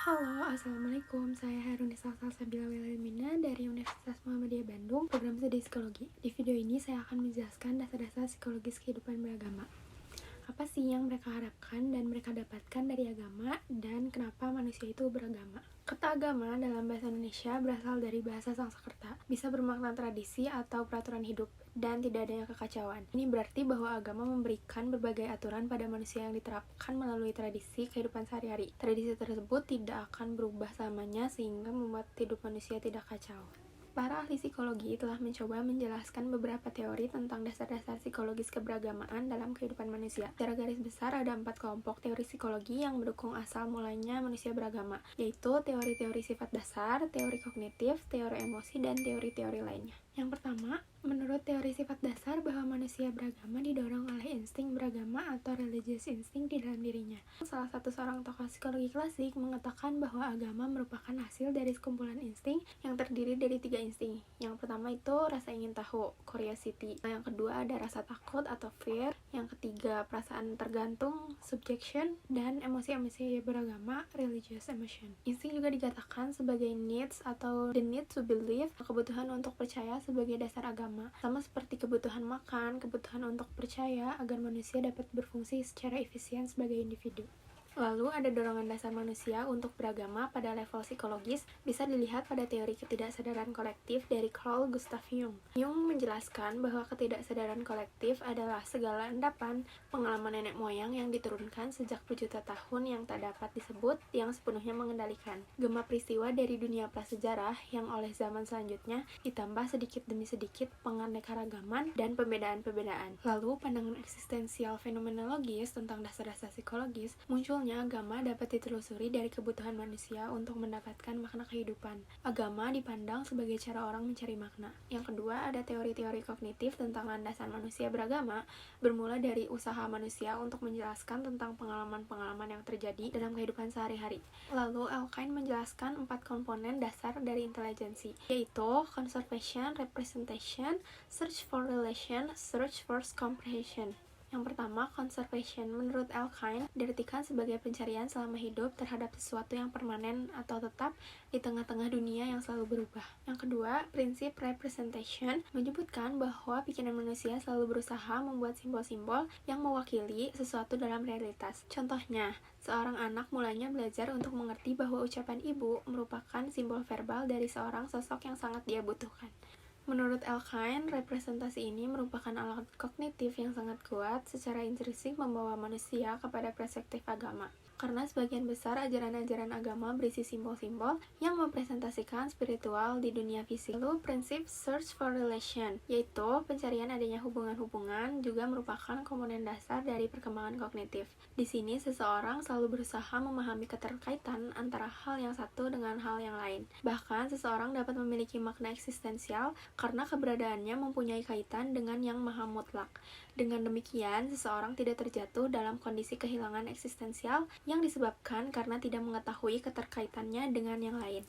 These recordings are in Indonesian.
Halo, Assalamualaikum. Saya Harunisa Salsabila Wilhelmina dari Universitas Muhammadiyah Bandung, program studi psikologi. Di video ini saya akan menjelaskan dasar-dasar psikologis kehidupan beragama. Apa sih yang mereka harapkan dan mereka dapatkan dari agama, dan kenapa manusia itu beragama? Kata agama dalam bahasa Indonesia berasal dari bahasa Sanskerta, bisa bermakna tradisi atau peraturan hidup, dan tidak adanya kekacauan. Ini berarti bahwa agama memberikan berbagai aturan pada manusia yang diterapkan melalui tradisi kehidupan sehari-hari. Tradisi tersebut tidak akan berubah selamanya sehingga membuat hidup manusia tidak kacau. Para ahli psikologi telah mencoba menjelaskan beberapa teori tentang dasar-dasar psikologis keberagamaan dalam kehidupan manusia. Secara garis besar ada 4 kelompok teori psikologi yang mendukung asal mulanya manusia beragama, yaitu teori-teori sifat dasar, teori kognitif, teori emosi, dan teori-teori lainnya. Yang pertama, menurut teori sifat dasar bahwa manusia beragama didorong oleh insting beragama atau religious instinct di dalam dirinya. Salah satu seorang tokoh psikologi klasik mengatakan bahwa agama merupakan hasil dari sekumpulan insting yang terdiri dari 3 insting. Yang pertama itu rasa ingin tahu, curiosity. Yang kedua ada rasa takut atau fear. Yang ketiga perasaan tergantung, subjection. Dan emosi-emosi beragama, religious emotion. Insting juga dikatakan sebagai needs atau the need to believe, kebutuhan untuk percaya sebagai dasar agama. Sama seperti kebutuhan makan, kebutuhan untuk percaya agar manusia dapat berfungsi secara efisien sebagai individu. Lalu ada dorongan dasar manusia untuk beragama pada level psikologis bisa dilihat pada teori ketidaksadaran kolektif dari Carl Gustav Jung. Jung menjelaskan bahwa ketidaksadaran kolektif adalah segala endapan pengalaman nenek moyang yang diturunkan sejak berjuta tahun yang tak dapat disebut yang sepenuhnya mengendalikan. Gema peristiwa dari dunia prasejarah yang oleh zaman selanjutnya ditambah sedikit demi sedikit penganekaragaman dan pembedaan-pembedaan. Lalu pandangan eksistensial fenomenologis tentang dasar-dasar psikologis munculnya agama dapat ditelusuri dari kebutuhan manusia untuk mendapatkan makna kehidupan. Agama dipandang sebagai cara orang mencari makna. Yang kedua, ada teori-teori kognitif tentang landasan manusia beragama, bermula dari usaha manusia untuk menjelaskan tentang pengalaman-pengalaman yang terjadi dalam kehidupan sehari-hari. Lalu, Elkind menjelaskan 4 komponen dasar dari intelijensi, yaitu conservation, representation, search for relation, search for comprehension. Yang pertama, conservation. Menurut Elkind, diartikan sebagai pencarian selama hidup terhadap sesuatu yang permanen atau tetap di tengah-tengah dunia yang selalu berubah. Yang kedua, prinsip representation menyebutkan bahwa pikiran manusia selalu berusaha membuat simbol-simbol yang mewakili sesuatu dalam realitas. Contohnya, seorang anak mulanya belajar untuk mengerti bahwa ucapan ibu merupakan simbol verbal dari seorang sosok yang sangat dia butuhkan. Menurut Elkind, representasi ini merupakan alat kognitif yang sangat kuat secara intrinsik membawa manusia kepada perspektif agama. Karena sebagian besar ajaran-ajaran agama berisi simbol-simbol yang mempresentasikan spiritual di dunia fisik. Lalu prinsip search for relation, yaitu pencarian adanya hubungan-hubungan juga merupakan komponen dasar dari perkembangan kognitif. Di sini seseorang selalu berusaha memahami keterkaitan antara hal yang satu dengan hal yang lain. Bahkan seseorang dapat memiliki makna eksistensial karena keberadaannya mempunyai kaitan dengan yang maha mutlak. Dengan demikian, seseorang tidak terjatuh dalam kondisi kehilangan eksistensial yang disebabkan karena tidak mengetahui keterkaitannya dengan yang lain.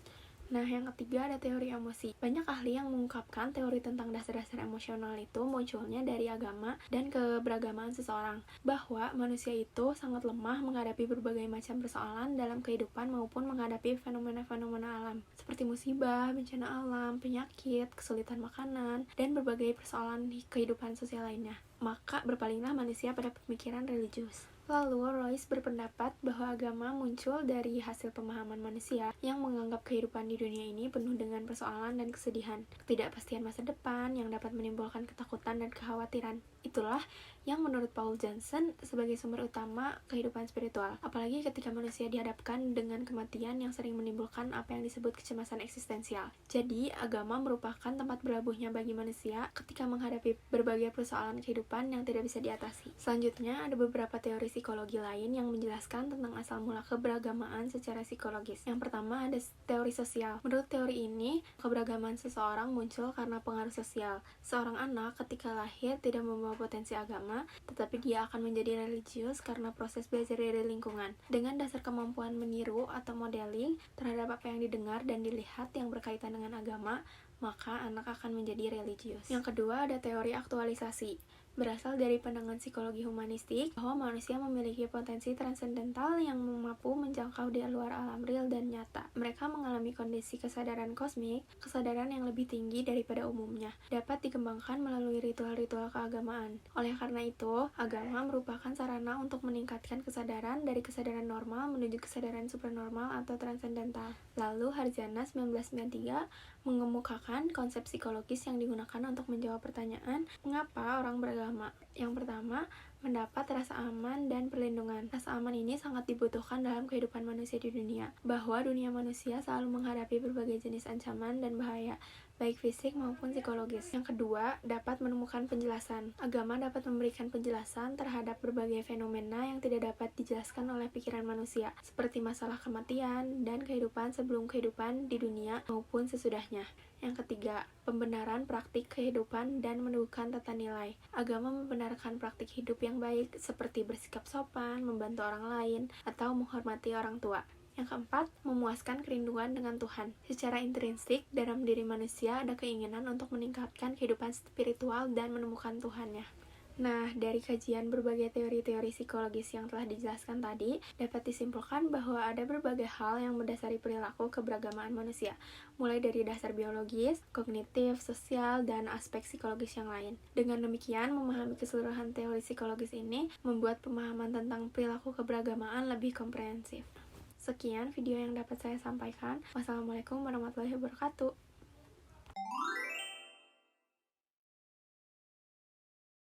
Nah, yang ketiga ada teori emosi. Banyak ahli yang mengungkapkan teori tentang dasar-dasar emosional itu munculnya dari agama dan keberagamaan seseorang, bahwa manusia itu sangat lemah menghadapi berbagai macam persoalan dalam kehidupan maupun menghadapi fenomena-fenomena alam, seperti musibah, bencana alam, penyakit, kesulitan makanan, dan berbagai persoalan kehidupan sosial lainnya. Maka berpalinglah manusia pada pemikiran religius. Lalu, Royce berpendapat bahwa agama muncul dari hasil pemahaman manusia yang menganggap kehidupan di dunia ini penuh dengan persoalan dan kesedihan, ketidakpastian masa depan yang dapat menimbulkan ketakutan dan kekhawatiran. Itulah yang menurut Paul Johnson sebagai sumber utama kehidupan spiritual, apalagi ketika manusia dihadapkan dengan kematian yang sering menimbulkan apa yang disebut kecemasan eksistensial. Jadi, agama merupakan tempat berlabuhnya bagi manusia ketika menghadapi berbagai persoalan kehidupan yang tidak bisa diatasi. Selanjutnya, ada beberapa teori psikologi lain yang menjelaskan tentang asal mula keberagamaan secara psikologis. Yang pertama ada teori sosial. Menurut teori ini, keberagaman seseorang muncul karena pengaruh sosial. Seorang anak ketika lahir tidak membawa potensi agama, tetapi dia akan menjadi religius karena proses belajar dari lingkungan. Dengan dasar kemampuan meniru atau modeling terhadap apa yang didengar dan dilihat yang berkaitan dengan agama, maka anak akan menjadi religius. Yang kedua ada teori aktualisasi. berasal dari pandangan psikologi humanistik bahwa manusia memiliki potensi transendental yang mampu menjangkau di luar alam real dan nyata. Mereka mengalami kondisi kesadaran kosmik, kesadaran yang lebih tinggi daripada umumnya, dapat dikembangkan melalui ritual-ritual keagamaan. Oleh karena itu, agama merupakan sarana untuk meningkatkan kesadaran dari kesadaran normal menuju kesadaran supernormal atau transendental. Lalu Harjana 1993 mengemukakan konsep psikologis yang digunakan untuk menjawab pertanyaan mengapa orang beragama. Yang pertama, mendapat rasa aman dan perlindungan. Rasa aman ini sangat dibutuhkan dalam kehidupan manusia di dunia, bahwa dunia manusia selalu menghadapi berbagai jenis ancaman dan bahaya, baik fisik maupun psikologis. Yang kedua, dapat menemukan penjelasan. Agama dapat memberikan penjelasan terhadap berbagai fenomena yang tidak dapat dijelaskan oleh pikiran manusia, seperti masalah kematian dan kehidupan sebelum kehidupan di dunia maupun sesudahnya. Yang ketiga, pembenaran praktik kehidupan dan meneguhkan tata nilai. Agama membenarkan praktik hidup yang baik seperti bersikap sopan, membantu orang lain, atau menghormati orang tua. Yang keempat, memuaskan kerinduan dengan Tuhan. Secara intrinsik, dalam diri manusia ada keinginan untuk meningkatkan kehidupan spiritual dan menemukan Tuhannya. Nah, dari kajian berbagai teori-teori psikologis yang telah dijelaskan tadi, dapat disimpulkan bahwa ada berbagai hal yang mendasari perilaku keberagamaan manusia, mulai dari dasar biologis, kognitif, sosial, dan aspek psikologis yang lain. Dengan demikian, memahami keseluruhan teori psikologis ini membuat pemahaman tentang perilaku keberagamaan lebih komprehensif. Sekian video yang dapat saya sampaikan. Wassalamualaikum warahmatullahi wabarakatuh.